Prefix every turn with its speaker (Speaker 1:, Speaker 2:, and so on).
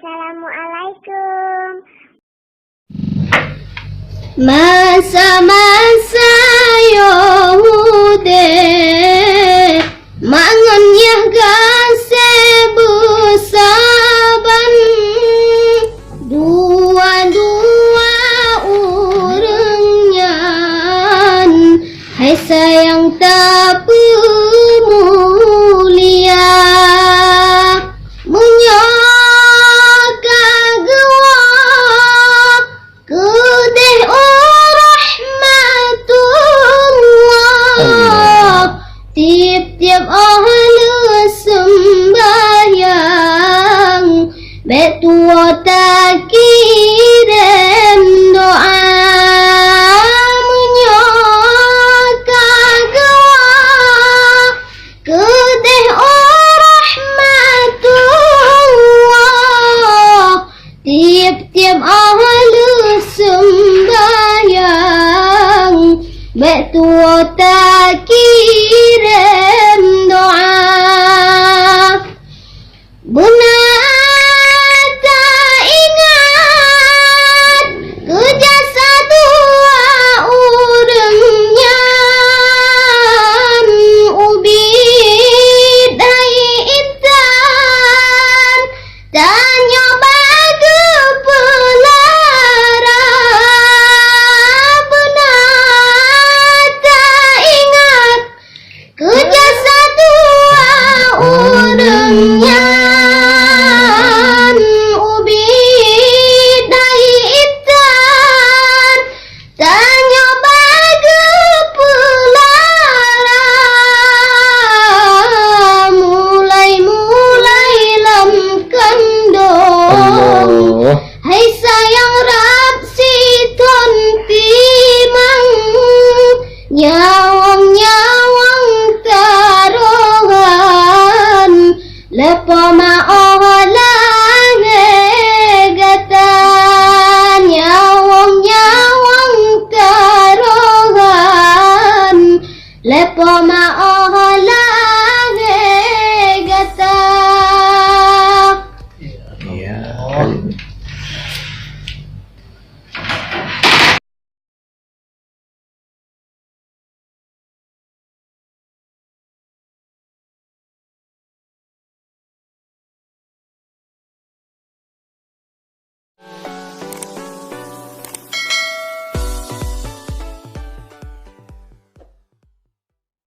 Speaker 1: Assalamualaikum.
Speaker 2: Masa-masa Yahude mangan yah gase busaban dua-dua urengnyan hai sayang tak pemulia tiap-tiap ahli sembahyang betua tak kirim doa menyokak kedeh rahmatullah tiap-tiap ahli sembahyang betua tak kirim doa benar tak ingat kejasa dua urangnya ubid hai intan tanya bagi pelara benar tak ingat kejasa dua urangnya ubid hai intan tanya bagi pelara mulai-mulai lam kandung hai sayang rap siton timang nyawang taruhan lepo maolah gatan nyawang taruhan lepo